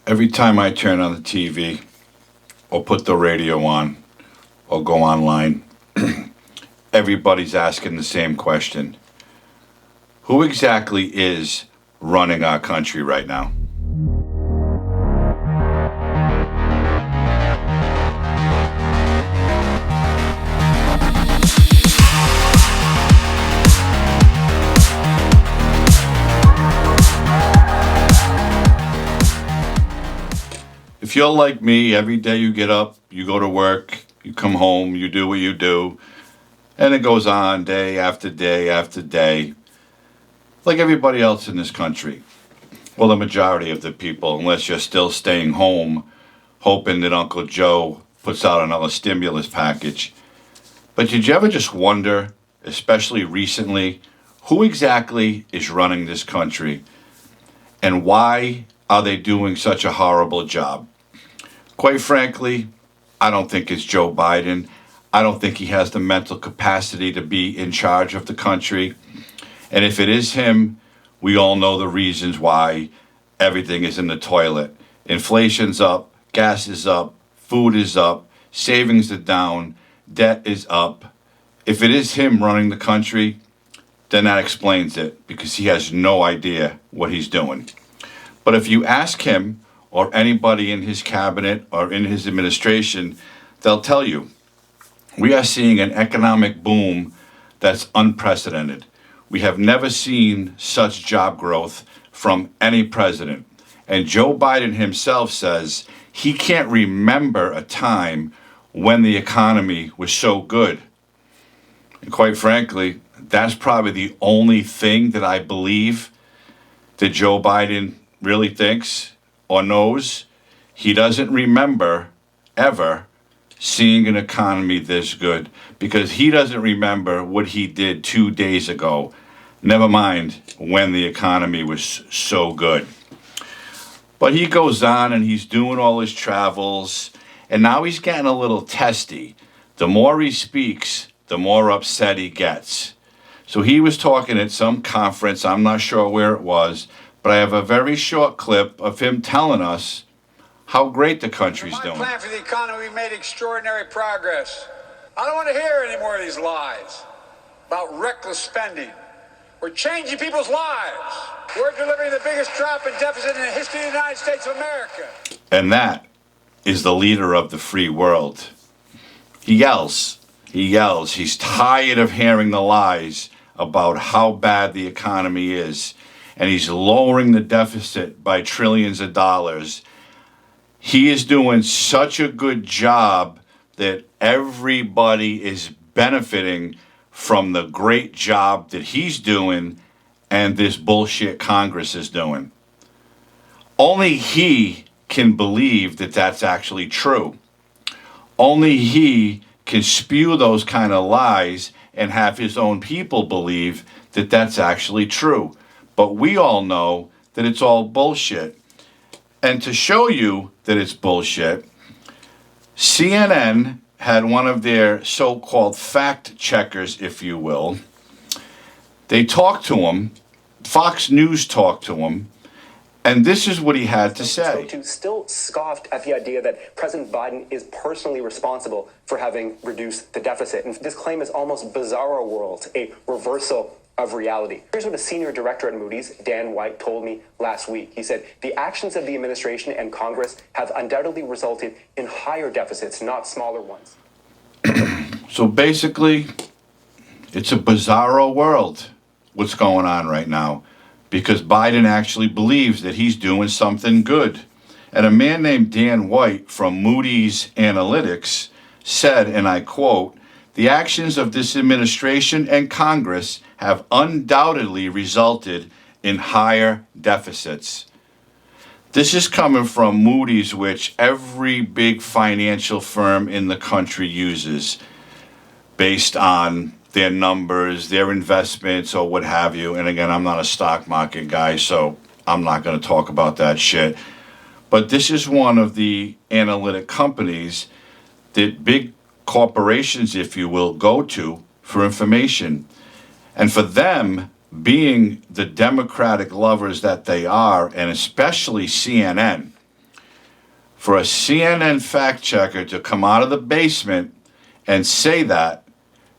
Every time I turn on the TV or put the radio on or go online, everybody's asking the same question. Who exactly is running our country right now? If you're like me, every day you get up, you go to work, you come home, you do what you do, and it goes on day after day after day, like everybody else in this country. Well, the majority of the people, unless you're still staying home, hoping that Uncle Joe puts out another stimulus package. But did you ever just wonder, especially recently, who exactly is running this country and why are they doing such a horrible job? Quite frankly, I don't think it's Joe Biden. I don't think he has the mental capacity to be in charge of the country. And if it is him, we all know the reasons why everything is in the toilet. Inflation's up, gas is up, food is up, savings are down, debt is up. If it is him running the country, then that explains it, because he has no idea what he's doing. But if you ask him or anybody in his cabinet or in his administration, they'll tell you, we are seeing an economic boom that's unprecedented. We have never seen such job growth from any president. And Joe Biden himself says he can't remember a time when the economy was so good. And quite frankly, that's probably the only thing that I believe that Joe Biden really thinks or knows. He doesn't remember ever seeing an economy this good, because he doesn't remember what he did 2 days ago, never mind when the economy was so good. But he goes on and he's doing all his travels, and now he's getting a little testy. The more he speaks, the more upset he gets. So he was talking at some conference, I'm not sure where it was, but I have a very short clip of him telling us how great the country's doing. My plan for the economy, we made extraordinary progress. I don't want to hear any more of these lies about reckless spending. We're changing people's lives. We're delivering the biggest drop in deficit in the history of the United States of America. And that is the leader of the free world. He yells. He's tired of hearing the lies about how bad the economy is. And he's lowering the deficit by trillions of dollars. He is doing such a good job that everybody is benefiting from the great job that he's doing and this bullshit Congress is doing. Only he can believe that that's actually true. Only he can spew those kind of lies and have his own people believe that that's actually true. But we all know that it's all bullshit. And to show you that it's bullshit, CNN had one of their so-called fact checkers, if you will. They talked to him, Fox News talked to him, and this is what he had to say. Still scoffed at the idea that President Biden is personally responsible for having reduced the deficit. And this claim is almost bizarro world, a reversal of reality. Here's what a senior director at Moody's, Dan White, told me last week. He said, the actions of the administration and Congress have undoubtedly resulted in higher deficits, not smaller ones. So basically, it's a bizarro world, what's going on right now, because Biden actually believes that he's doing something good. And a man named Dan White from Moody's Analytics said, and I quote, the actions of this administration and Congress have undoubtedly resulted in higher deficits. This is coming from Moody's, which every big financial firm in the country uses based on their numbers, their investments, or what have you. And again, I'm not a stock market guy, so I'm not going to talk about that shit. But this is one of the analytic companies that big corporations, if you will, go to for information. And for them, being the Democratic lovers that they are, and especially CNN, For a CNN fact checker to come out of the basement and say that,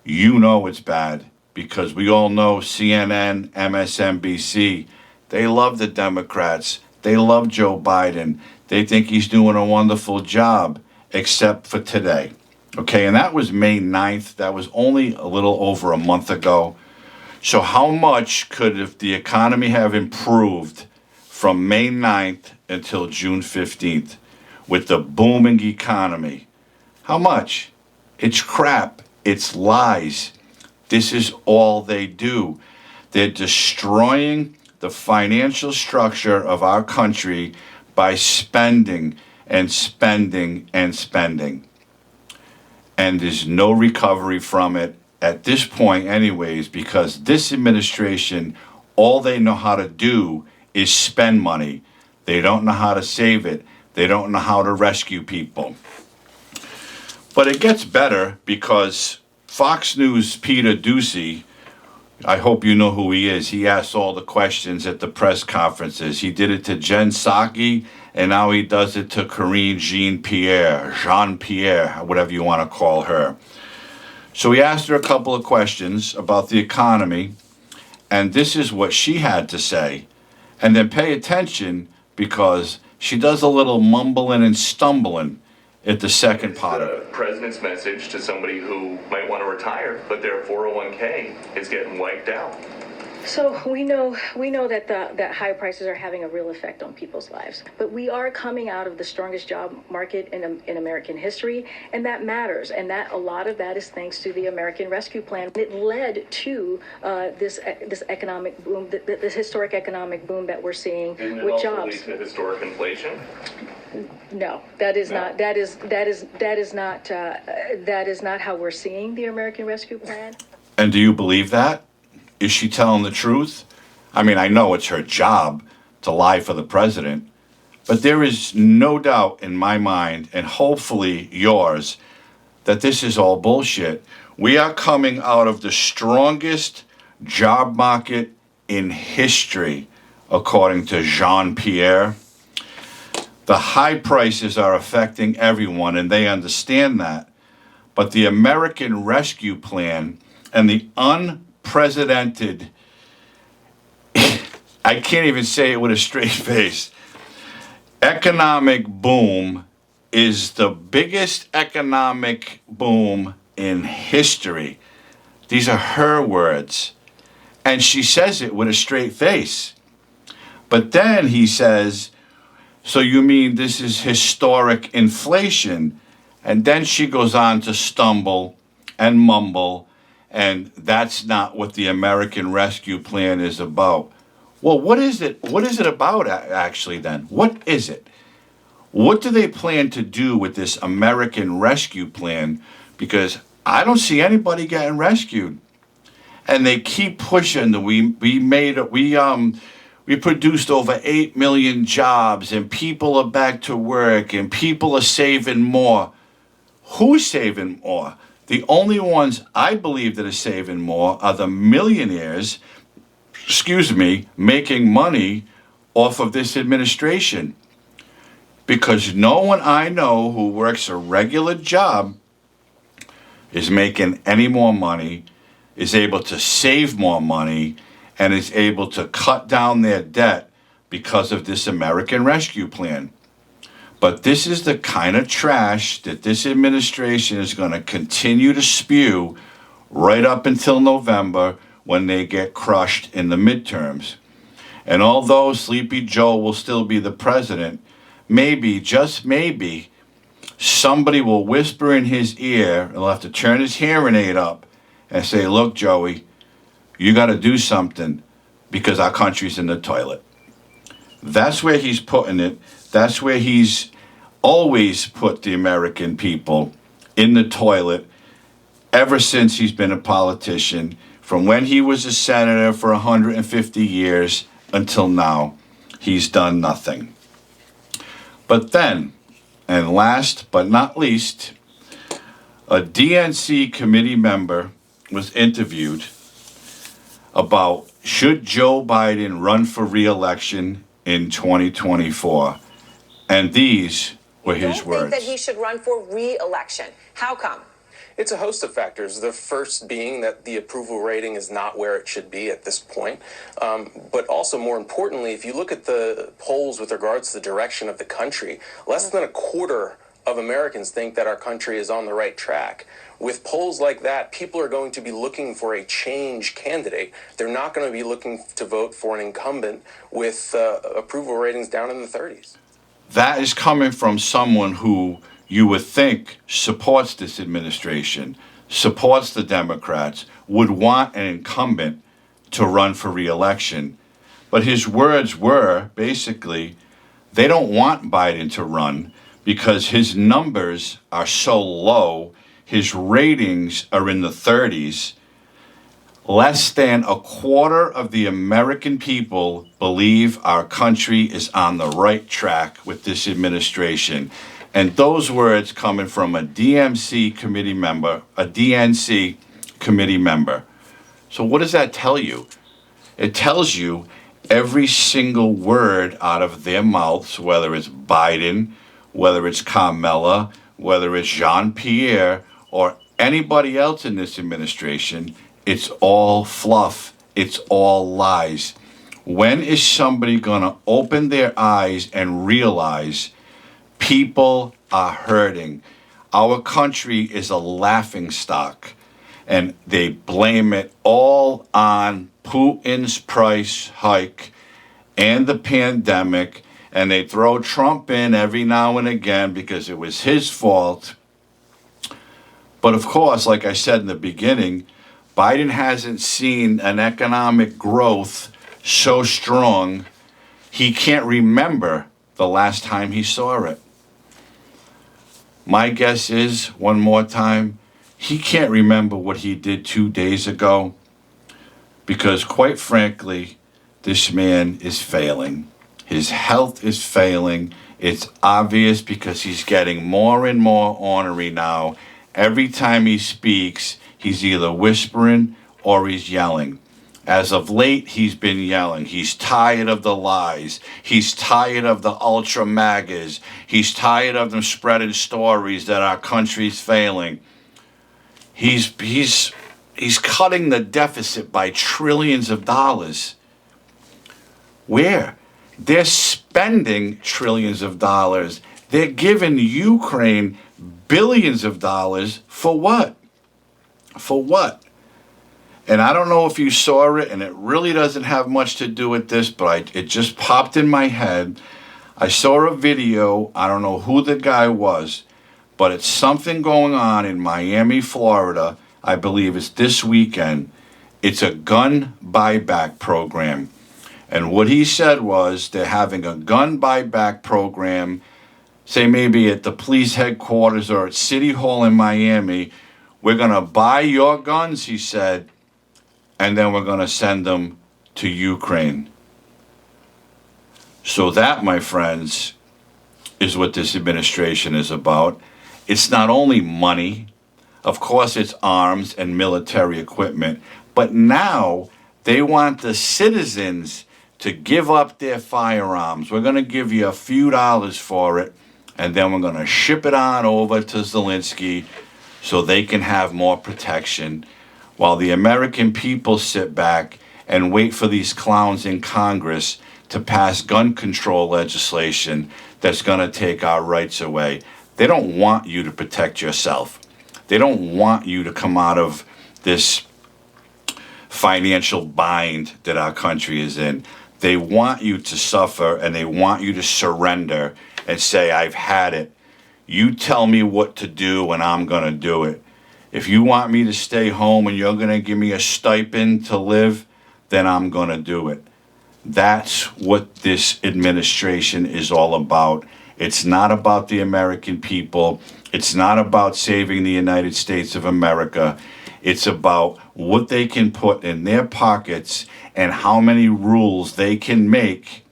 you know it's bad, because we all know CNN, MSNBC, they love the Democrats. They love Joe Biden. They think he's doing a wonderful job, except for today. Okay, and that was May 9th. That was only a little over a month ago. So how much could if the economy have improved from May 9th until June 15th with the booming economy? How much? It's crap. It's lies. This is all they do. They're destroying the financial structure of our country by spending and spending and spending. And there's no recovery from it at this point anyways, because this administration, all they know how to do is spend money. They don't know how to save it. They don't know how to rescue people. But it gets better because Fox News' Peter Doocy, I hope you know who he is. He asks all the questions at the press conferences. He did it to Jen Psaki, and now he does it to Karine Jean-Pierre, whatever you want to call her. So he asked her a couple of questions about the economy, and this is what she had to say. And then pay attention, because she does a little mumbling and stumbling at the second part of it. The president's message to somebody who might want to retire, but their 401k is getting wiped out. So we know that high prices are having a real effect on people's lives. But we are coming out of the strongest job market in American history, and that matters. And that a lot of that is thanks to the American Rescue Plan. It led to this economic boom, this historic economic boom that we're seeing with jobs. Lead to historic inflation? No, that is not. That is not how we're seeing the American Rescue Plan. And do you believe that? Is she telling the truth? I mean, I know it's her job to lie for the president, but there is no doubt in my mind, and hopefully yours, that this is all bullshit. We are coming out of the strongest job market in history, according to Jean-Pierre. The high prices are affecting everyone, and they understand that. But the American Rescue Plan and the unprecedented, I can't even say it with a straight face, economic boom is the biggest economic boom in history. These are her words. And she says it with a straight face. But then he says, so you mean this is historic inflation? And then she goes on to stumble and mumble, and that's not what the American Rescue Plan is about. Well, what is it? What is it about actually then? What is it? What do they plan to do with this American Rescue Plan? Because I don't see anybody getting rescued. And they keep pushing that we produced over 8 million jobs, and people are back to work, and people are saving more. Who's saving more? The only ones I believe that are saving more are the millionaires, making money off of this administration. Because no one I know who works a regular job is making any more money, is able to save more money, and is able to cut down their debt because of this American Rescue Plan. But this is the kind of trash that this administration is going to continue to spew right up until November, when they get crushed in the midterms. And although Sleepy Joe will still be the president, maybe, just maybe, somebody will whisper in his ear, he'll have to turn his hearing aid up and say, look, Joey, you got to do something because our country's in the toilet. That's where he's putting it. That's where he's always put the American people, in the toilet, ever since he's been a politician, from when he was a senator for 150 years until now. He's done nothing. But then, and last but not least, a DNC committee member was interviewed about should Joe Biden run for re-election in 2024. And these were his don't words. think that he should run for re-election. How come? It's a host of factors. The first being that the approval rating is not where it should be at this point. But also, more importantly, if you look at the polls with regards to the direction of the country, less than a quarter of Americans think that our country is on the right track. With polls like that, people are going to be looking for a change candidate. They're not going to be looking to vote for an incumbent with approval ratings down in the 30s. That is coming from someone who you would think supports this administration, supports the Democrats, would want an incumbent to run for re-election. But his words were basically, they don't want Biden to run because his numbers are so low, his ratings are in the 30s. Less than a quarter of the American people believe our country is on the right track with this administration. And those words coming from a DNC committee member. So what does that tell you? It tells you every single word out of their mouths, whether it's Biden, whether it's Kamala, whether it's Jean-Pierre, or anybody else in this administration, it's all fluff. It's all lies. When is somebody going to open their eyes and realize people are hurting? Our country is a laughingstock, and they blame it all on Putin's price hike and the pandemic, and they throw Trump in every now and again because it was his fault. But of course, like I said in the beginning, Biden hasn't seen an economic growth so strong, he can't remember the last time he saw it. My guess is, one more time, he can't remember what he did 2 days ago because, quite frankly, this man is failing. His health is failing. It's obvious because he's getting more and more ornery now. Every time he speaks, he's either whispering or he's yelling. As of late, he's been yelling. He's tired of the lies. He's tired of the ultra MAGAs. He's tired of them spreading stories that our country's failing. He's cutting the deficit by trillions of dollars. Where? They're spending trillions of dollars. They're giving Ukraine billions of dollars for what? For what? And I don't know if you saw it, and it really doesn't have much to do with this, but it just popped in my head. I saw a video. I don't know who the guy was, but it's something going on in Miami, Florida. I believe it's this weekend. It's a gun buyback program. And what he said was they're having a gun buyback program, say maybe at the police headquarters or at City Hall in Miami. We're going to buy your guns, he said, and then we're going to send them to Ukraine. So that, my friends, is what this administration is about. It's not only money. Of course, it's arms and military equipment. But now they want the citizens to give up their firearms. We're going to give you a few dollars for it, and then we're going to ship it on over to Zelensky so they can have more protection, while the American people sit back and wait for these clowns in Congress to pass gun control legislation that's going to take our rights away. They don't want you to protect yourself. They don't want you to come out of this financial bind that our country is in. They want you to suffer, and they want you to surrender and say, I've had it. You tell me what to do, and I'm going to do it. If you want me to stay home and you're going to give me a stipend to live, then I'm going to do it. That's what this administration is all about. It's not about the American people. It's not about saving the United States of America. It's about what they can put in their pockets and how many rules they can make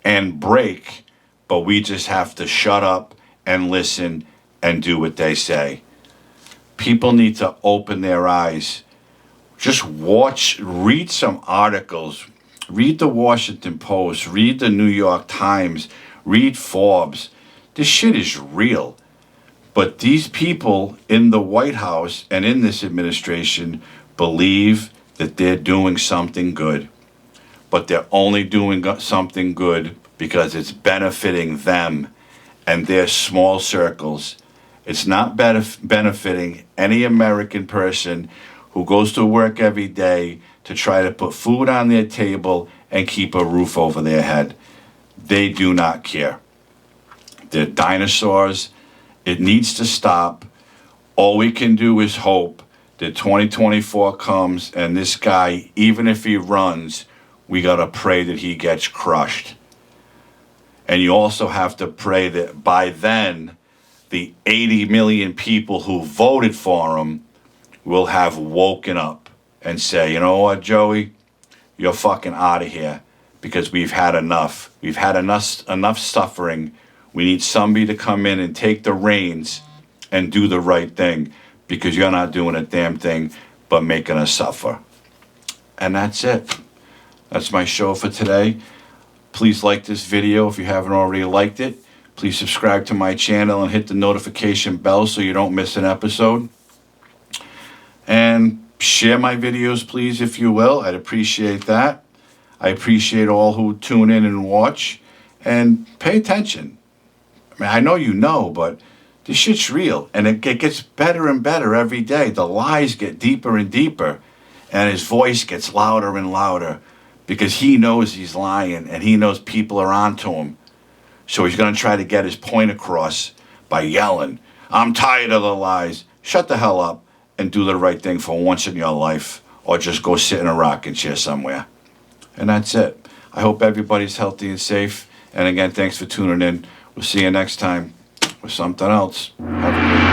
and break, but we just have to shut up and listen and do what they say. People need to open their eyes. Just read some articles. Read the Washington Post. Read the New York Times. Read Forbes. This shit is real. But these people in the White House and in this administration believe that they're doing something good. But they're only doing something good because it's benefiting them and their small circles. It's not benefiting any American person who goes to work every day to try to put food on their table and keep a roof over their head. They do not care. They're dinosaurs. It needs to stop. All we can do is hope that 2024 comes and this guy, even if he runs, we got to pray that he gets crushed. And you also have to pray that by then, the 80 million people who voted for him will have woken up and say, you know what, Joey, you're fucking out of here because we've had enough. We've had enough suffering. We need somebody to come in and take the reins and do the right thing because you're not doing a damn thing but making us suffer. And that's it. That's my show for today. Please like this video if you haven't already liked it. Please subscribe to my channel and hit the notification bell so you don't miss an episode. And share my videos, please, if you will. I'd appreciate that. I appreciate all who tune in and watch. And pay attention. I mean, I know you know, but this shit's real. And it gets better and better every day. The lies get deeper and deeper. And his voice gets louder and louder because he knows he's lying and he knows people are onto him. So he's going to try to get his point across by yelling, I'm tired of the lies. Shut the hell up and do the right thing for once in your life, or just go sit in a rocking chair somewhere. And that's it. I hope everybody's healthy and safe. And again, thanks for tuning in. We'll see you next time with something else. Have a good